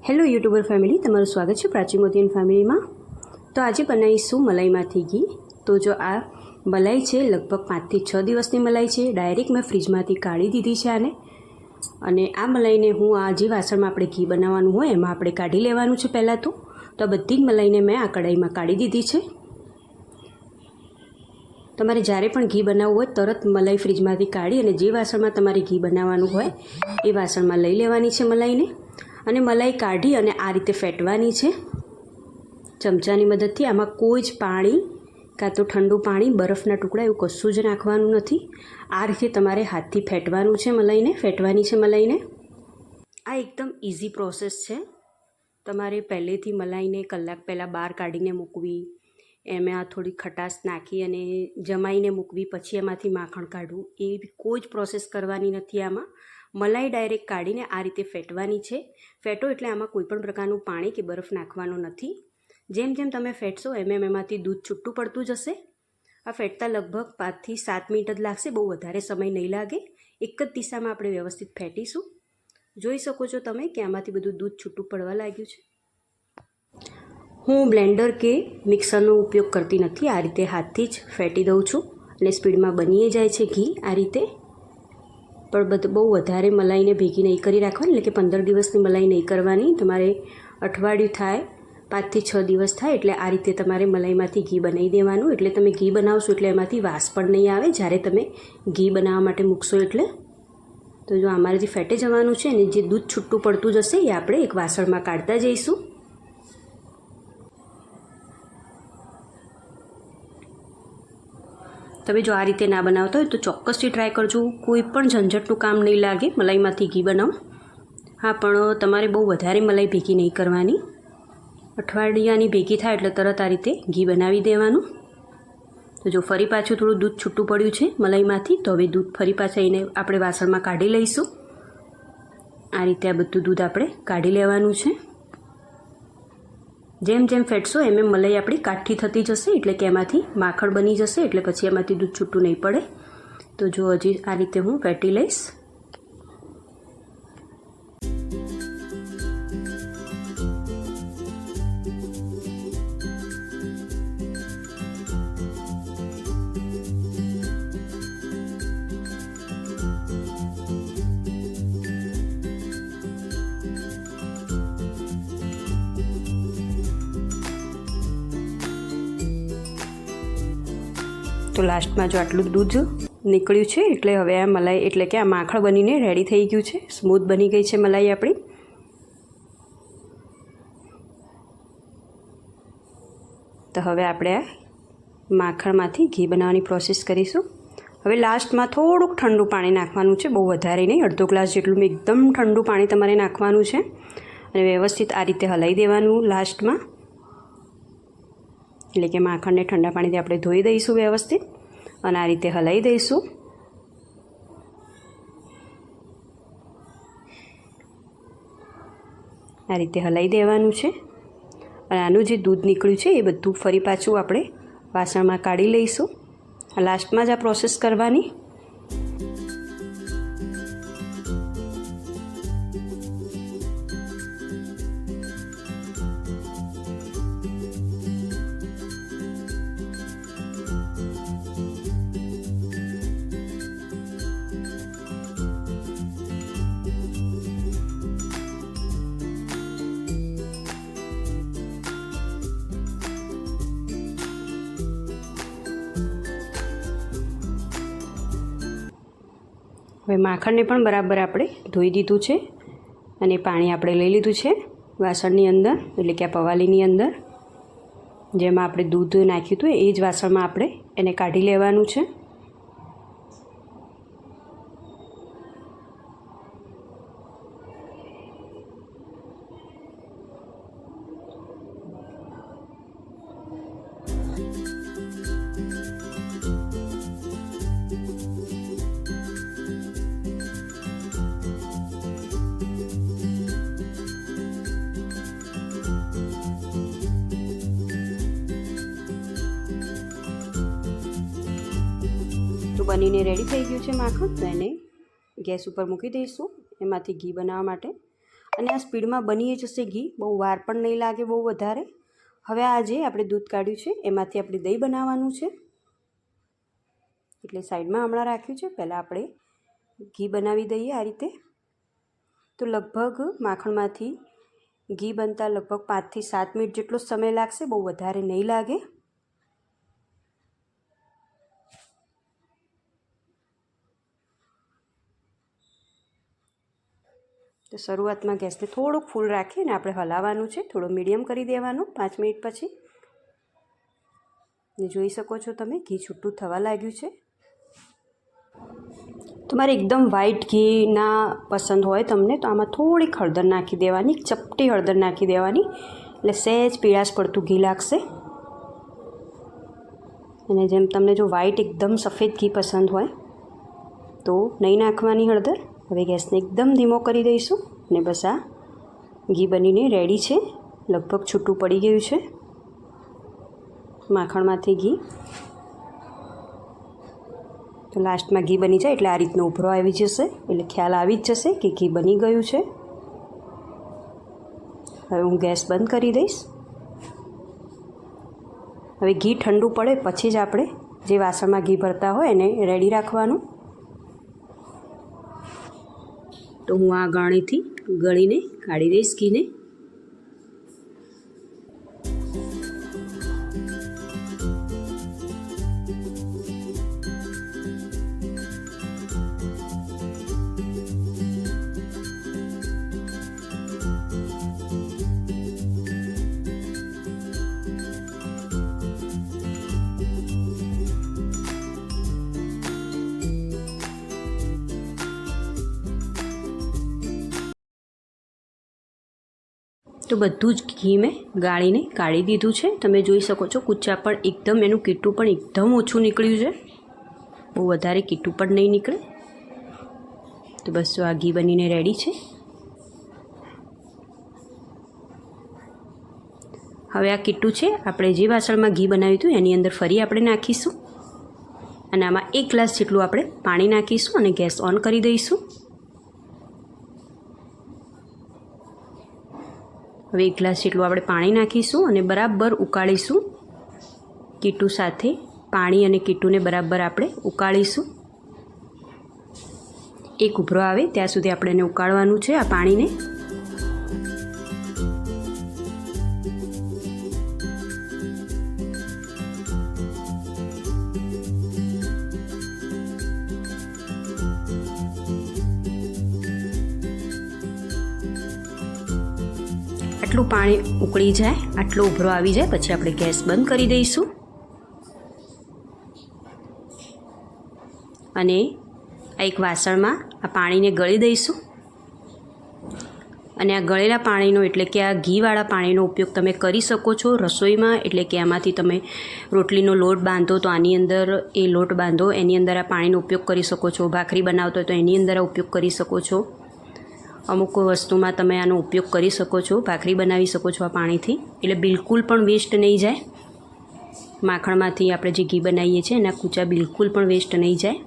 Hello YouTuber family, તમારું સ્વાગત છે પ્રાચી મોદી ફેમિલીમાં। તો આજે બનાવીશું મલાઈમાંથી ઘી। તો જો આ મલાઈ છે લગભગ 5 થી 6 દિવસની મલાઈ છે। ડાયરેક્ટ મેં ફ્રીજમાંથી કાઢી દીધી છે આને, અને આ મલાઈને હું આ જે વાસણમાં આપણે ઘી બનાવવાનું હોય એમાં આપણે કાઢી લેવાનું છે પહેલાં તો બધી જ મલાઈને મેં આ કઢાઈમાં કાઢી દીધી છે। તમારે જ્યારે પણ ઘી બનાવવું હોય તરત મલાઈ ફ્રીજમાંથી કાઢી અને જે વાસણમાં તમારે ઘી બનાવવાનું હોય એ વાસણમાં લઈ લેવાની છે મલાઈને, અને મલાઈ કાઢી અને આ રીતે ફેટવાની છે ચમચાની મદદથી। આમાં કોઈ જ પાણી કાં તો ઠંડુ પાણી, બરફના ટુકડા એવું કશું જ નાખવાનું નથી। આ રીતે તમારે હાથથી ફેટવાનું છે મલાઈને, ફેટવાની છે મલાઈને। આ એકદમ ઇઝી પ્રોસેસ છે। તમારે પહેલેથી મલાઈને કલાક પહેલાં બહાર કાઢીને મૂકવી, એમાં થોડી ખટાશ નાખી અને જમાઈને મૂકવી, પછી એમાંથી માખણ કાઢવું, એવી કોઈ જ પ્રોસેસ કરવાની નથી આમાં। મલાઈ ડાયરેક્ટ કાઢીને આ રીતે ફેટવાની છે। ફેટો એટલે આમાં કોઈપણ પ્રકારનું પાણી કે બરફ નાખવાનો નથી। જેમ જેમ તમે ફેટશો એમ એમાંથી દૂધ છૂટું પડતું જશે। આ ફેટતા લગભગ 5 થી 7 મિનિટ જ લાગશે, બહુ વધારે સમય નહીં લાગે। એક જ દિશામાં આપણે વ્યવસ્થિત ફેટીશું। જોઈ શકો છો તમે કે આમાંથી બધું દૂધ છૂટું પડવા લાગ્યું છે। હું બ્લેન્ડર કે મિક્સરનો ઉપયોગ કરતી નથી, આ રીતે હાથથી જ ફેટી દઉં છું અને સ્પીડમાં બની જાય છે ઘી આ રીતે। પણ બહુ વધારે મલાઈને ભેગી નહીં કરી રાખવાની, એટલે કે 15 દિવસની મલાઈ નહીં કરવાની, તમારે અઠવાડિયું થાય 5 થી 6 દિવસ થાય એટલે આ રીતે તમારે મલાઈમાંથી ઘી બનાવી દેવાનું। એટલે તમે ઘી બનાવશો એટલે એમાંથી વાસ પણ નહીં આવે જ્યારે તમે ઘી બનાવવા માટે મૂકશો એટલે। તો જો અમારેથી ફેટે જવાનું છે અને જે દૂધ છૂટું પડતું જશે એ આપણે એક વાસણમાં કાઢતા જઈશું। તમે જો આ રીતે ના બનાવતા હોય તો ચોક્કસથી ટ્રાય કરજો, કોઈ પણ ઝંઝટનું કામ નહીં લાગે મલાઈમાંથી ઘી બનાવો। હા, પણ તમારે બહુ વધારે મલાઈ ભેગી નહીં કરવાની, અઠવાડિયાની ભેગી થાય એટલે તરત આ રીતે ઘી બનાવી દેવાનું। તો જો ફરી પાછું થોડું દૂધ છૂટું પડ્યું છે મલાઈમાંથી, તો હવે દૂધ ફરી પાછા એને આપણે વાસણમાં કાઢી લઈશું। આ રીતે આ બધું દૂધ આપણે કાઢી લેવાનું છે। જેમ જેમ ફેટશો એમ એમ મલાઈ આપણી કાઠી થતી જશે, એટલે કે એમાંથી માખણ બની જશે, એટલે પછી એમાંથી દૂધ છૂટું નહીં પડે। તો જો હજી આ રીતે હું ફેટી લઈશ। તો લાસ્ટમાં જો આટલું દૂધ નીકળ્યું છે એટલે હવે આ મલાઈ એટલે કે આ માખણ બનીને રેડી થઈ ગયું છે, સ્મૂથ બની ગઈ છે મલાઈ આપણી। તો હવે આપણે આ માખણમાંથી ઘી બનાવવાની પ્રોસેસ કરીશું। હવે લાસ્ટમાં થોડુંક ઠંડુ પાણી નાખવાનું છે, બહુ વધારે નહીં, અડધો ગ્લાસ જેટલું એકદમ ઠંડુ પાણી તમારે નાખવાનું છે અને વ્યવસ્થિત આ રીતે હલાવી દેવાનું લાસ્ટમાં, એટલે કે માખણને ઠંડા પાણીથી આપણે ધોઈ દઈશું વ્યવસ્થિત અને આ રીતે હલાવી દઈશું। આ રીતે હલાવી દેવાનું છે અને આનું જે દૂધ નીકળ્યું છે એ બધું ફરી પાછું આપણે વાસણમાં કાઢી લઈશું। લાસ્ટમાં જ આ પ્રોસેસ કરવાની। હવે માખણને પણ બરાબર આપણે ધોઈ દીધું છે અને પાણી આપણે લઈ લીધું છે વાસણની અંદર, એટલે કે આ પવાલીની અંદર જેમાં આપણે દૂધ નાખ્યું હતું એ જ વાસણમાં આપણે એને કાઢી લેવાનું છે। તો બનીને રેડી થઈ ગયું છે માખણ, તો એને ગેસ ઉપર મૂકી દઈશું એમાંથી ઘી બનાવવા માટે। અને આ સ્પીડમાં બની જશે ઘી, બહુ વાર પણ નહીં લાગે બહુ વધારે. હવે આ જે આપણે દૂધ કાઢ્યું છે એમાંથી આપણે દહીં બનાવવાનું છે, એટલે સાઈડમાં હમણાં રાખ્યું છે. પહેલાં આપણે ઘી બનાવી દઈએ આ રીતે. તો લગભગ માખણમાંથી ઘી બનતા લગભગ 5 થી 7 મિનિટ જેટલો સમય લાગશે, બહુ વધારે નહીં લાગે. તો શરૂઆતમાં ગેસને થોડુંક ફૂલ રાખીને આપણે હલાવવાનું છે, થોડો મીડિયમ કરી દેવાનું 5 મિનિટ પછી. ને જોઈ શકો છો તમે ઘી છૂટું થવા લાગ્યું છે. તમારે એકદમ વ્હાઈટ ઘી ના પસંદ હોય તમને તો આમાં થોડીક હળદર નાખી દેવાની, ચપટી હળદર નાખી દેવાની, એટલે સહેજ પીળાશ પડતું ઘી લાગશે. અને જેમ તમને જો વ્હાઈટ એકદમ સફેદ ઘી પસંદ હોય તો નહીં નાખવાની હળદર. હવે ગેસને એકદમ ધીમો કરી દઈશું અને બસ આ ઘી બનીને રેડી છે. લગભગ છૂટું પડી ગયું છે માખણમાંથી ઘી. તો લાસ્ટમાં ઘી બની જાય એટલે આ રીતનો ઉભરો આવી જશે, એટલે ખ્યાલ આવી જ જશે કે ઘી બની ગયું છે. હવે હું ગેસ બંધ કરી દઈશ. હવે ઘી ઠંડુ પડે પછી જ આપણે જે વાસણમાં ઘી ભરતા હોય એને રેડી રાખવાનું. તો હું આ ગાણીથી ગળીને કાઢી દઈશ ઘીને. તો બધું જ ઘી મેં ગાળીને કાઢી દીધું છે. તમે જોઈ શકો છો કૂચા પણ એકદમ, એનું કીટું પણ એકદમ ઓછું નીકળ્યું છે, બહુ વધારે કીટું પણ નહીં નીકળે. તો બસ જો આ ઘી બનીને રેડી છે. હવે આ કીટું છે આપણે જે વાસણમાં ઘી બનાવ્યું હતું એની અંદર ફરી આપણે નાખીશું અને આમાં 1 ગ્લાસ જેટલું આપણે પાણી નાખીશું અને ગેસ ઓન કરી દઈશું. હવે 1 ગ્લાસ જેટલું આપણે પાણી નાખીશું અને બરાબર ઉકાળીશું. કીટું સાથે પાણી અને કીટુંને બરાબર આપણે ઉકાળીશું. એક ઉભરો આવે ત્યાં સુધી આપણે એને ઉકાળવાનું છે આ પાણીને. આટલું પાણી ઉકળી જાય, આટલો ઉભરો આવી જાય પછી આપણે ગેસ બંધ કરી દઈશું અને આ એક વાસણમાં આ પાણીને ગળી દઈશું. અને આ ગળેલા પાણીનો એટલે કે આ ઘીવાળા પાણીનો ઉપયોગ તમે કરી શકો છો રસોઈમાં. એટલે કે આમાંથી તમે રોટલીનો લોટ બાંધો તો આની અંદર એ લોટ બાંધો, એની અંદર આ પાણીનો ઉપયોગ કરી શકો છો. ભાખરી બનાવતો હોય તો એની અંદર આ ઉપયોગ કરી શકો છો. અમુક વસ્તુમાં તમે આનો ઉપયોગ કરી શકો છો, ભાખરી બનાવી શકો છો આ પાણીથી. એટલે બિલકુલ પણ વેસ્ટ નહીં જાય. માખણમાંથી આપણે જે ઘી બનાવીએ છીએ એના કૂચા બિલકુલ પણ વેસ્ટ નહીં જાય.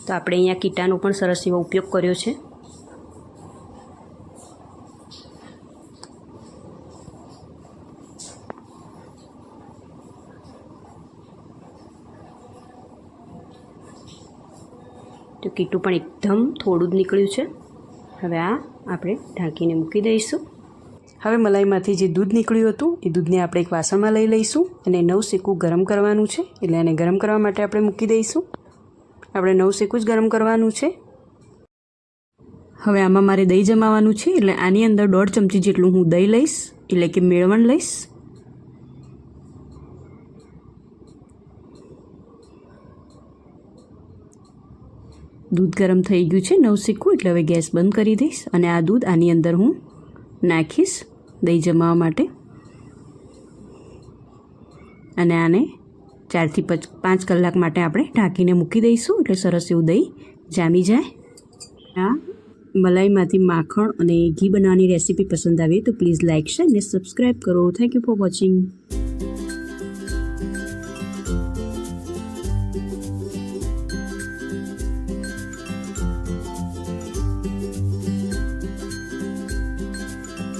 તો આપણે અહીંયા કીટાનો પણ સરસ એવો ઉપયોગ કર્યો છે. તો કીટું પણ એકદમ થોડું જ નીકળ્યું છે. હવે આ આપણે ઢાંકીને મૂકી દઈશું. હવે મલાઈમાંથી જે દૂધ નીકળ્યું હતું એ દૂધને આપણે એક વાસણમાં લઈ લઈશું અને 9 સેકું ગરમ કરવાનું છે. એટલે એને ગરમ કરવા માટે આપણે મૂકી દઈશું. આપણે 9 સેકું જ ગરમ કરવાનું છે. હવે આમાં મારે દહીં જમાવાનું છે, એટલે આની અંદર 1.5 ચમચી જેટલું હું દહીં લઈશ, એટલે કે મેળવણ લઈશ. દૂધ ગરમ થઈ ગયું છે 9 સેકું, એટલે હવે ગેસ બંધ કરી દઈશ અને આ દૂધ આની અંદર હું નાખીશ દહીં જમાવવા માટે. અને આને 4 થી 5 કલાક માટે આપણે ઢાંકીને મૂકી દઈશું, એટલે સરસ એવું દહીં જામી જાય. આ મલાઈમાંથી માખણ અને ઘી બનાવવાની રેસીપી પસંદ આવી તો પ્લીઝ લાઇક, શેર અને સબસ્ક્રાઈબ કરો. Thank you for watching.